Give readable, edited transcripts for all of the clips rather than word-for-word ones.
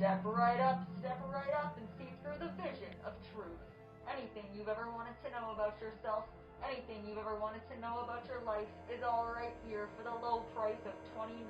step right up and see through the vision of truth. Anything you've ever wanted to know about yourself, anything you've ever wanted to know about your life is all right here for the low price of $29.99.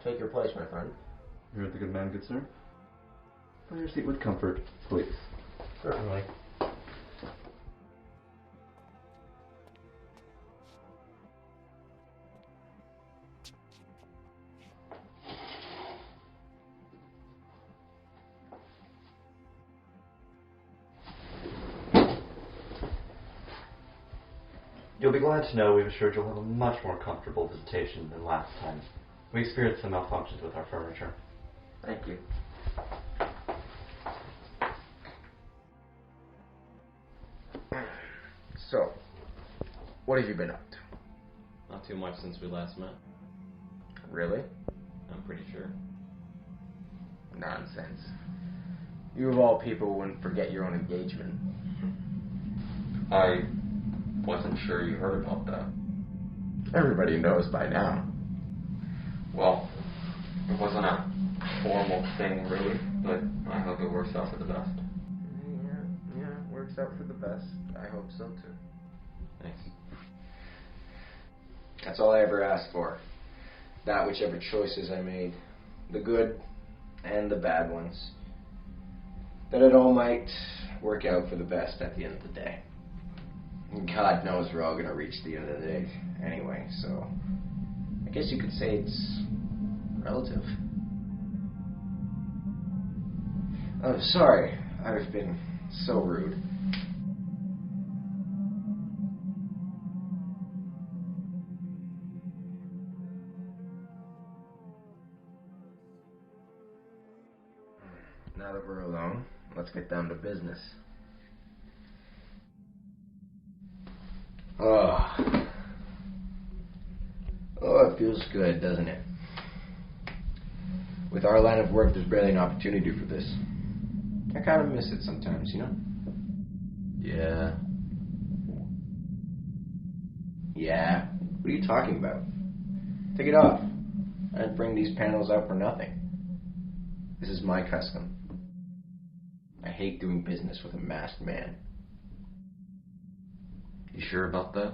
Take your place, my friend. You're the good man, good sir. Find your seat with comfort, please. Certainly. You'll be glad to know we've assured you'll have a much more comfortable visitation than last time. We experienced some malfunctions with our furniture. Thank you. So, what have you been up to? Not too much since we last met. Really? I'm pretty sure. Nonsense. You of all people wouldn't forget your own engagement. I wasn't sure you heard about that. Everybody knows by now. Well, it wasn't a formal thing, really, but I hope it works out for the best. Yeah, it works out for the best. I hope so, too. Thanks. That's all I ever asked for. That whichever choices I made, the good and the bad ones, that it all might work out for the best at the end of the day. God knows we're all going to reach the end of the day anyway, so I guess you could say it's relative. Oh, sorry. I've been so rude. Now that we're alone, let's get down to business. Oh, it feels good, doesn't it? With our line of work, there's barely an opportunity for this. I kind of miss it sometimes, you know? Yeah. Yeah? What are you talking about? Take it off. I didn't bring these panels out for nothing. This is my custom. I hate doing business with a masked man. You sure about that?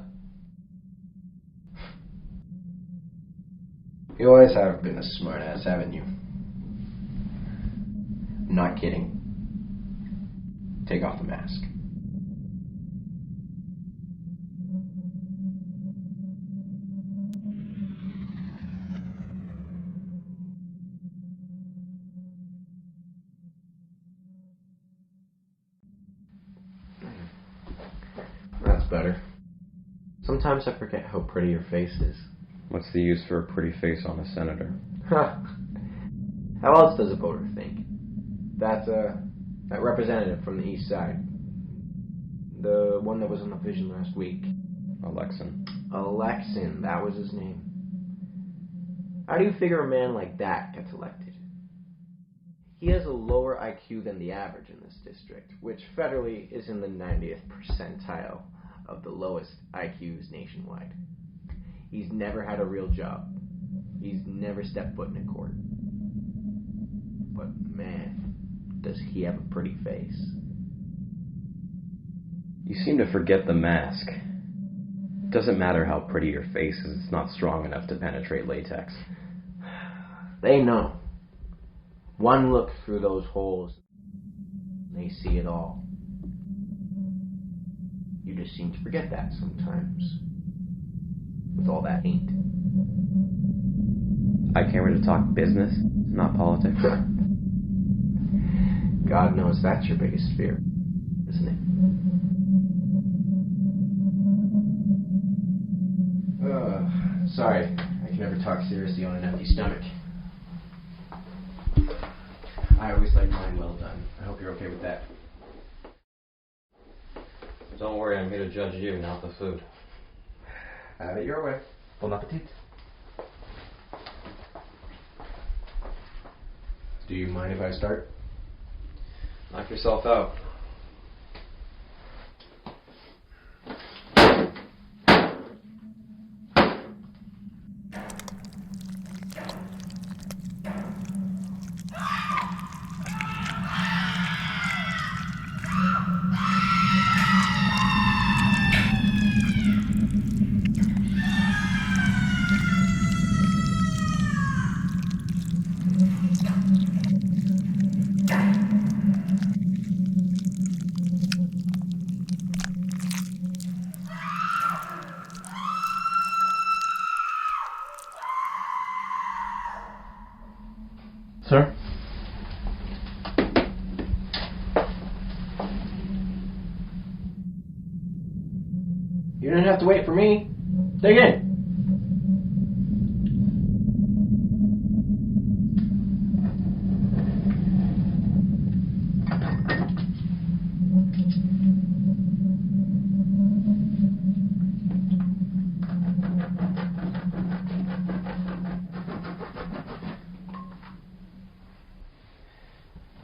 You always have been a smartass, haven't you? I'm not kidding. Take off the mask. That's better. Sometimes I forget how pretty your face is. What's the use for a pretty face on a senator? How else does a voter think? That representative from the east side. The one that was on the vision last week. Alexin, that was his name. How do you figure a man like that gets elected? He has a lower IQ than the average in this district, which federally is in the 90th percentile of the lowest IQs nationwide. He's never had a real job. He's never stepped foot in a court. But man, does he have a pretty face. You seem to forget the mask. It doesn't matter how pretty your face is, it's not strong enough to penetrate latex. They know. One look through those holes, they see it all. You just seem to forget that sometimes. With all that hate. I came here to talk business, not politics. God knows that's your biggest fear, isn't it? Sorry, I can never talk seriously on an empty stomach. I always like mine well done. I hope you're okay with that. Don't worry, I'm here to judge you, not the food. Have it your way. Bon appetit. Do you mind if I start? Knock yourself out. Sir? You don't have to wait for me. Dig in.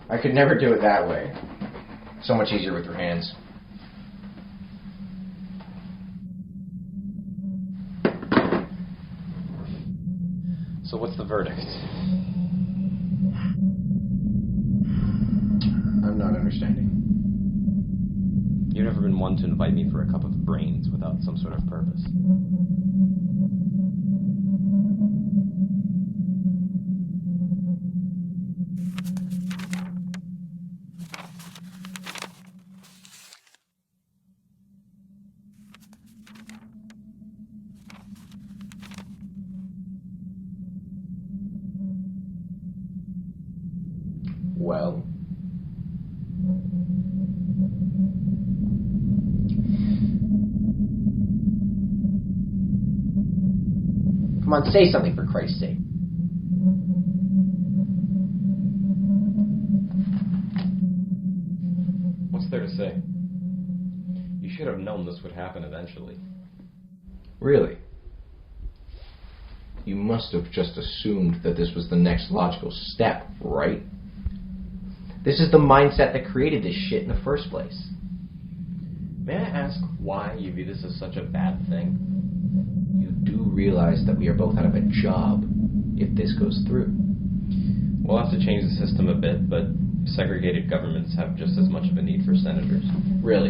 I could never do it that way. So much easier with your hands. So what's the verdict? I'm not understanding. You've never been one to invite me for a cup of brains without some sort of purpose. Well, come on, say something for Christ's sake. What's there to say? You should have known this would happen eventually. Really? You must have just assumed that this was the next logical step, right? This is the mindset that created this shit in the first place. May I ask why you view this as such a bad thing? You do realize that we are both out of a job if this goes through. We'll have to change the system a bit, but segregated governments have just as much of a need for senators. Really?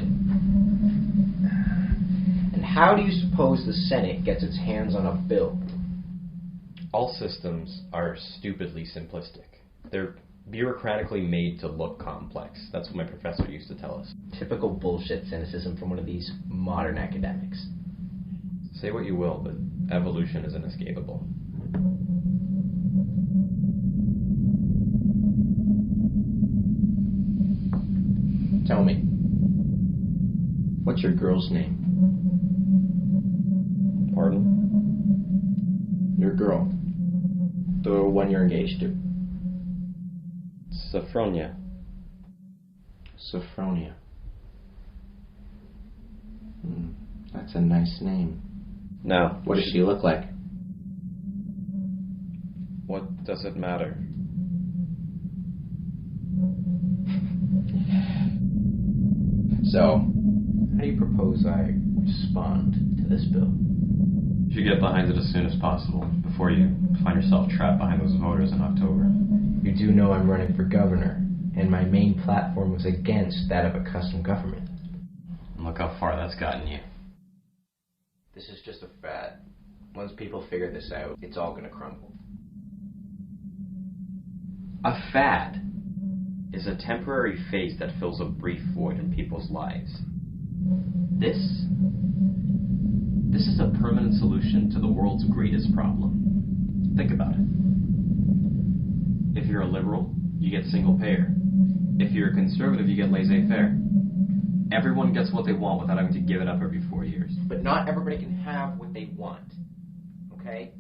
And how do you suppose the Senate gets its hands on a bill? All systems are stupidly simplistic. They're bureaucratically made to look complex. That's what my professor used to tell us. Typical bullshit cynicism from one of these modern academics. Say what you will, but evolution is inescapable. Tell me, what's your girl's name? Pardon? Your girl. The one you're engaged to. Sophronia. Sophronia. That's a nice name. Now, What does she look like? what does it matter? So, how do you propose I respond to this bill? You should get behind it as soon as possible, before you find yourself trapped behind those voters in October. You do know I'm running for governor, and my main platform was against that of a custom government. And look how far that's gotten you. This is just a fad. Once people figure this out, it's all gonna crumble. A fad is a temporary phase that fills a brief void in people's lives. This is a permanent solution to the world's greatest problem. Think about it. If you're a liberal, you get single payer. If you're a conservative, you get laissez-faire. Everyone gets what they want without having to give it up every 4 years. But not everybody can have what they want. Okay?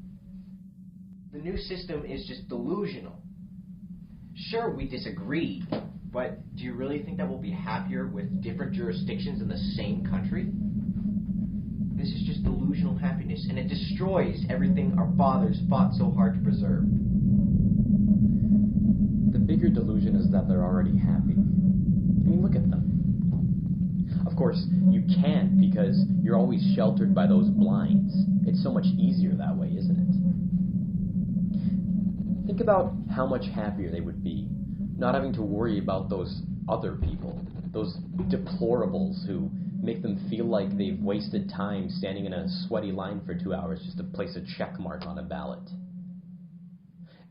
The new system is just delusional. Sure, we disagree, but do you really think that we'll be happier with different jurisdictions in the same country? This is just delusional happiness, and it destroys everything our fathers fought so hard to preserve. The bigger delusion is that they're already happy. I mean, look at them. Of course, you can't because you're always sheltered by those blinds. It's so much easier that way, isn't it? Think about how much happier they would be not having to worry about those other people, those deplorables who make them feel like they've wasted time standing in a sweaty line for 2 hours just to place a check mark on a ballot.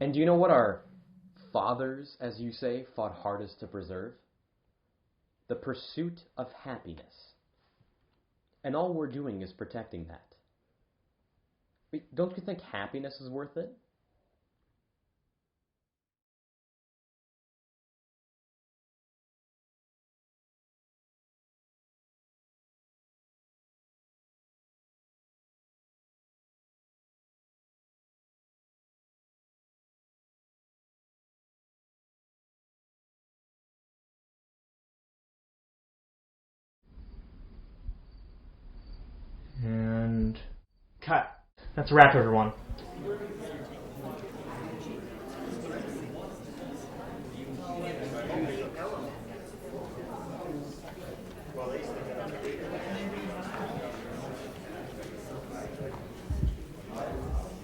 And do you know what our fathers, as you say, fought hardest to preserve? The pursuit of happiness. And all we're doing is protecting that. Don't you think happiness is worth it? And cut. That's a wrap, everyone.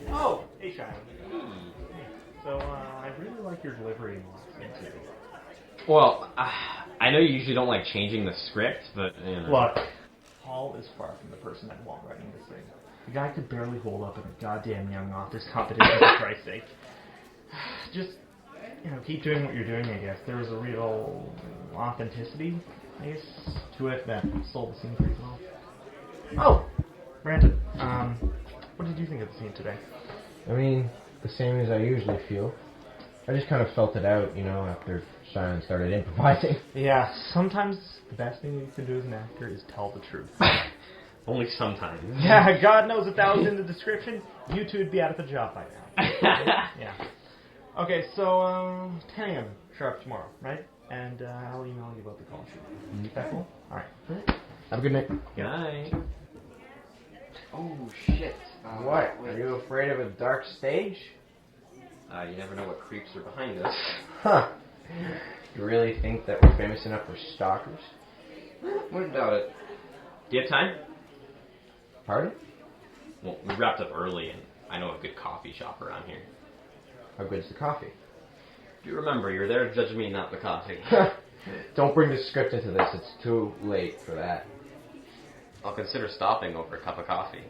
Oh, hey, Shine. So, I really like your delivery in this thing, too. Well, I know you usually don't like changing the script, but, you know. Look, Paul is far from the person that won't writing this thing. The guy could barely hold up in a goddamn young office competition, for Christ's sake. Just, keep doing what you're doing, I guess. There was a real authenticity, I guess, to it that sold the scene pretty well. Oh, Brandon, what did you think of the scene today? I mean, the same as I usually feel. I just kind of felt it out, after Simon started improvising. Yeah, sometimes the best thing you can do as an actor is tell the truth. Only sometimes. Yeah, God knows if that was in the description, you two would be out of a job by now. Yeah. Okay, so 10 a.m. sharp tomorrow, right? And I'll email you about the call sheet. Is that cool? All right. Have a good night. Good night. Oh, shit. What? Are you afraid of a dark stage? You never know what creeps are behind us. Huh. You really think that we're famous enough for stalkers? Wouldn't doubt it. Do you have time? Pardon? Well, we wrapped up early, and I know a good coffee shop around here. How good's the coffee? Do you remember, you're there to judge me, not the coffee. Don't bring the script into this. It's too late for that. I'll consider stopping over a cup of coffee.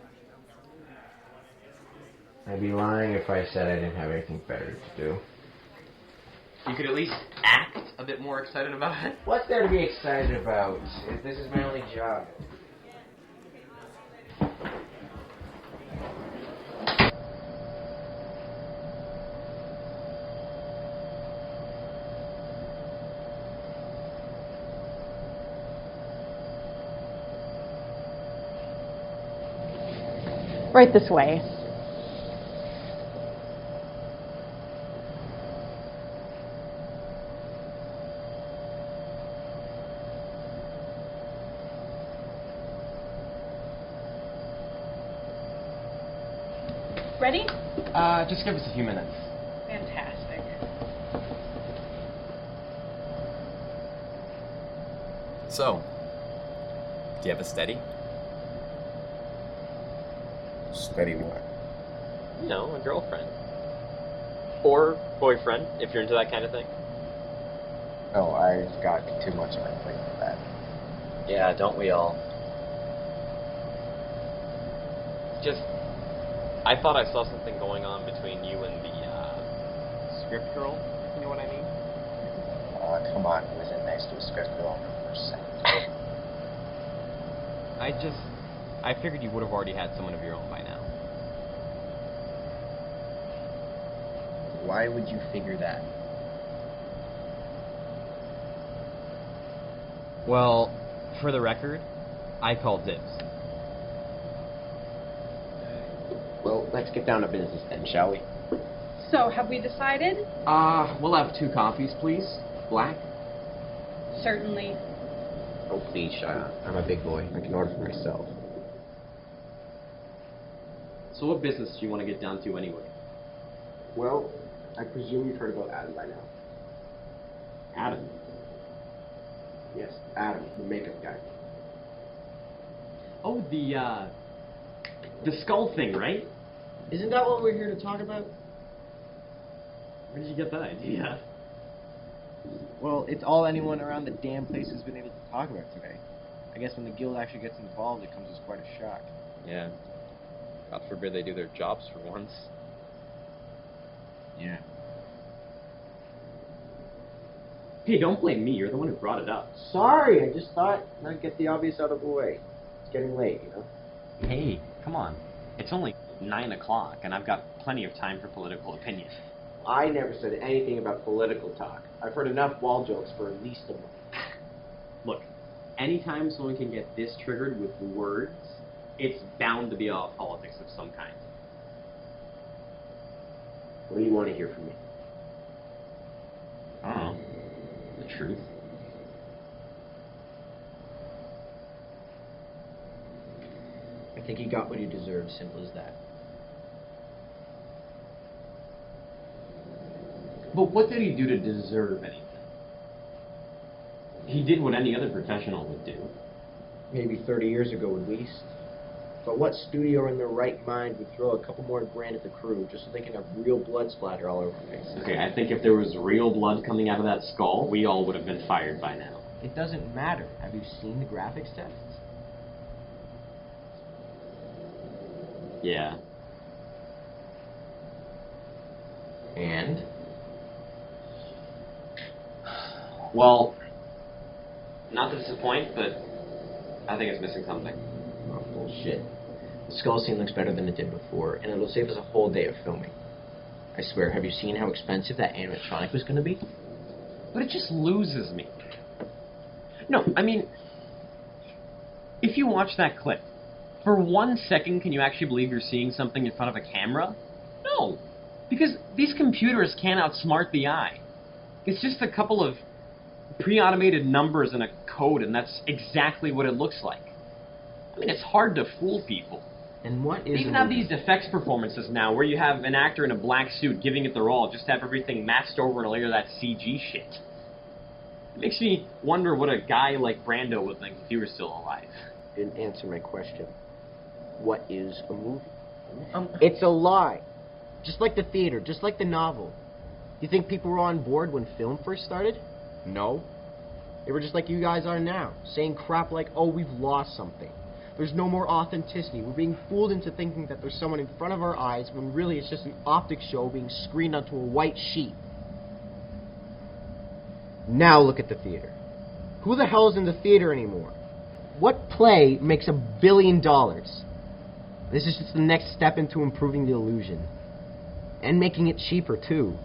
I'd be lying if I said I didn't have anything better to do. You could at least act a bit more excited about it. What's there to be excited about? This is my only job. Right this way. Ready? Just give us a few minutes. Fantastic. So, do you have a steady? Steady what? You know, a girlfriend. Or boyfriend, if you're into that kind of thing. No, I've got too much on my plate for that. Yeah, don't we all? Just, I thought I saw something going on between you and the, script girl, if you know what I mean? Come on, who isn't nice to a script girl on the first sentence? I figured you would have already had someone of your own by now. Why would you figure that? Well, for the record, I called dibs. Well, let's get down to business then, shall we? So, have we decided? We'll have 2 coffees, please. Black? Certainly. Oh, please, Shia. I'm a big boy. I can order for myself. So what business do you want to get down to anyway? Well, I presume you've heard about Adam by now. Adam. Yes, Adam, the makeup guy. Oh, the skull thing, right? Isn't that what we're here to talk about? Where did you get that idea? Well, it's all anyone around the damn place has been able to talk about today. I guess when the guild actually gets involved, it comes as quite a shock. Yeah. God forbid they do their jobs for once. Yeah. Hey, don't blame me. You're the one who brought it up. Sorry, I just thought I'd get the obvious out of the way. It's getting late, you know? Hey, come on. It's only 9 o'clock, and I've got plenty of time for political opinion. I never said anything about political talk. I've heard enough wall jokes for at least a month. Look, anytime someone can get this triggered with words, it's bound to be all politics of some kind. What do you want to hear from me? I don't know. The truth. I think you got what you deserved, simple as that. But what did he do to deserve anything? He did what any other professional would do. Maybe 30 years ago at least. But what studio in their right mind would throw a couple more grand at the crew just so they can have real blood splatter all over the face? Okay, I think if there was real blood coming out of that skull, we all would have been fired by now. It doesn't matter. Have you seen the graphics tests? Yeah. And? Well, not to disappoint, but I think it's missing something. Oh, bullshit. The skull scene looks better than it did before, and it'll save us a whole day of filming. I swear, have you seen how expensive that animatronic was going to be? But it just loses me. No, I mean, if you watch that clip, for 1 second can you actually believe you're seeing something in front of a camera? No, because these computers can't outsmart the eye. It's just a couple of pre-automated numbers and a code, and that's exactly what it looks like. I mean, it's hard to fool people. And what is... They even have these effects performances now where you have an actor in a black suit giving it their all just to have everything masked over and a layer of that CG shit. It makes me wonder what a guy like Brando would think if he were still alive. Didn't answer my question. What is a movie? It's a lie. Just like the theater, just like the novel. You think people were on board when film first started? No. They were just like you guys are now, saying crap like, oh, we've lost something. There's no more authenticity. We're being fooled into thinking that there's someone in front of our eyes when really it's just an optic show being screened onto a white sheet. Now look at the theater. Who the hell is in the theater anymore? What play makes $1 billion? This is just the next step into improving the illusion. And making it cheaper, too.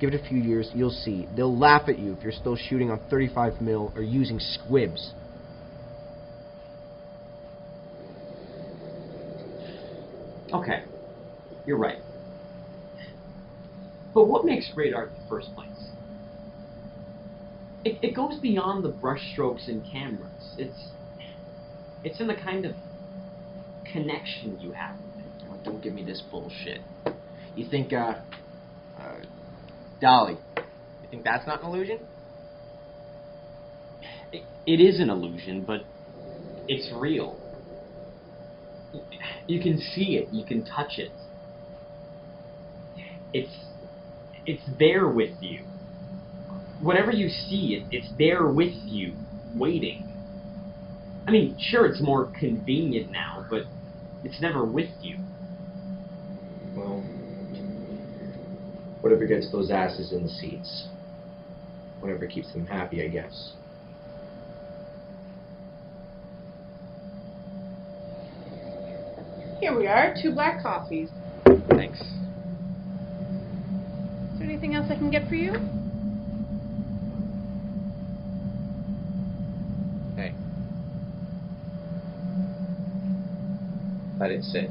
Give it a few years, you'll see. They'll laugh at you if you're still shooting on 35mm or using squibs. Okay, you're right. But what makes great art in the first place? It goes beyond the brushstrokes and cameras. It's in the kind of connection you have with it. Oh, don't give me this bullshit. You think, Dolly, you think that's not an illusion? It is an illusion, but it's real. You can see it. You can touch it. It's there with you. Whatever you see, it's there with you, waiting. I mean, sure, it's more convenient now, but it's never with you. Well, whatever gets those asses in the seats. Whatever keeps them happy, I guess. Here we are, 2 black coffees. Thanks. Is there anything else I can get for you? Hey. Let it sit.